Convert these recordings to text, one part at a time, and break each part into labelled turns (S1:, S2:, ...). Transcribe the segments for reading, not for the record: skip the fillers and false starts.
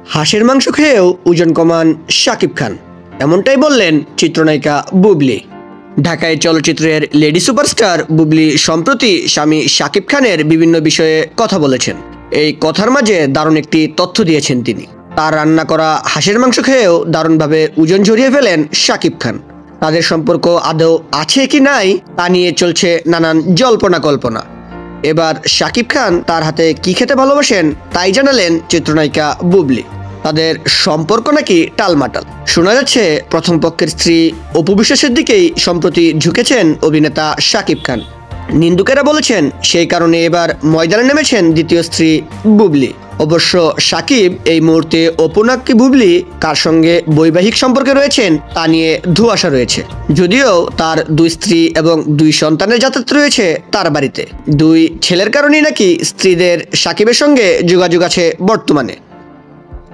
S1: হাঁসের মাংস খেয়েও ওজন কমান শাকিব খান, এমনটাই বললেন চিত্রনায়িকা বুবলি। ঢাকায় চলচ্চিত্রের লেডি সুপারস্টার বুবলি সম্প্রতি স্বামী শাকিব খানের বিভিন্ন বিষয়ে কথা বলেছেন। এই কথার মাঝে দারুণ একটি তথ্য দিয়েছেন তিনি। তার রান্না করা হাঁসের মাংস খেয়েও দারুণভাবে ওজন ঝরিয়ে ফেলেন শাকিব খান। তাদের সম্পর্ক আদৌ আছে কি নাই তা নিয়ে চলছে নানান জল্পনা কল্পনা। এবার শাকিব খান তার হাতে কি খেতে ভালোবাসেন তাই জানালেন চিত্রনায়িকা বুবলি। তাদের সম্পর্ক নাকি টালমাটাল। শোনা যাচ্ছে প্রথম পক্ষের স্ত্রী অপু বিশ্বাসের দিকেই সম্প্রতি ঝুঁকেছেন অভিনেতা শাকিব খান। নিন্দুকেরা বলেছেন সেই কারণে এবার ময়দানে নেমেছেন দ্বিতীয় স্ত্রী বুবলি। অবশ্য শাকিব এই মুহূর্তে অপু নাকি বুবলি কার সঙ্গে বৈবাহিক সম্পর্কে রয়েছেন তা নিয়ে ধোঁয়াশা রয়েছে। যদিও তার দুই স্ত্রী এবং দুই সন্তানের যাতায়াত রয়েছে তার বাড়িতে। দুই ছেলের কারণেই নাকি স্ত্রীদের শাকিবের সঙ্গে যোগাযোগ আছে বর্তমানে।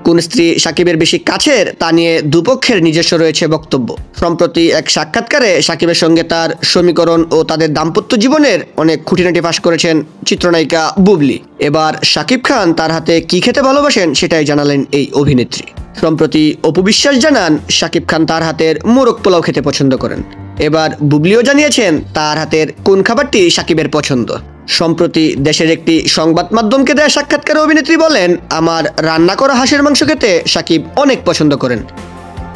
S1: কোন স্ত্রী শাকিবের বেশি কাছের তা নিয়ে দুপক্ষের নিজস্ব রয়েছে বক্তব্য। সম্প্রতি এক সাক্ষাৎকারে শাকিবের সঙ্গে তার সমীকরণ ও তাদের দাম্পত্য জীবনের অনেক খুঁটিনাটি ফাঁস করেছেন চিত্রনায়িকা বুবলি। এবার শাকিব খান তার হাতে কি খেতে ভালোবাসেন সেটাই জানালেন এই অভিনেত্রী। সম্প্রতি অপু বিশ্বাস জানান শাকিব খান তার হাতের মোরগ পোলাও খেতে পছন্দ করেন। এবার বুবলিও জানিয়েছেন তার হাতের কোন খাবারটি শাকিবের পছন্দ। সম্প্রতি দেশের একটি সংবাদ মাধ্যমকে দেয়া সাক্ষাৎকারে অভিনেত্রী বলেন, আমার রান্না করা হাঁসের মাংস খেতে শাকিব অনেক পছন্দ করেন।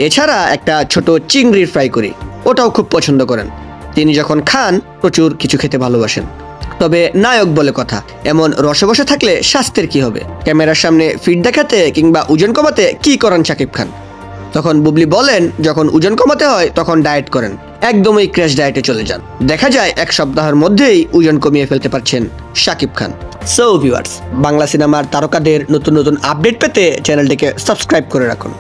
S1: এছাড়া একটা ছোট চিংড়ির ফ্রাই করি, ওটাও খুব পছন্দ করেন। তিনি যখন খান প্রচুর কিছু খেতে ভালোবাসেন। তবে নায়ক বলে কথা, এমন রসে বসে থাকলে স্বাস্থ্যের কি হবে? ক্যামেরার সামনে ফিট দেখাতে কিংবা ওজন কমাতে কি করেন শাকিব খান? তখন বুবলি বলেন, যখন ওজন কমাতে হয় তখন ডায়েট করেন, একদমই ক্র্যাশ ডায়েটে চলে যান। দেখা যায় এক সপ্তাহের মধ্যেই ওজন কমিয়ে ফেলতে পারছেন শাকিব খান। সো ভিউয়ার্স, বাংলা সিনেমার তারকাদের নতুন নতুন আপডেট পেতে চ্যানেলটিকে সাবস্ক্রাইব করে রাখুন।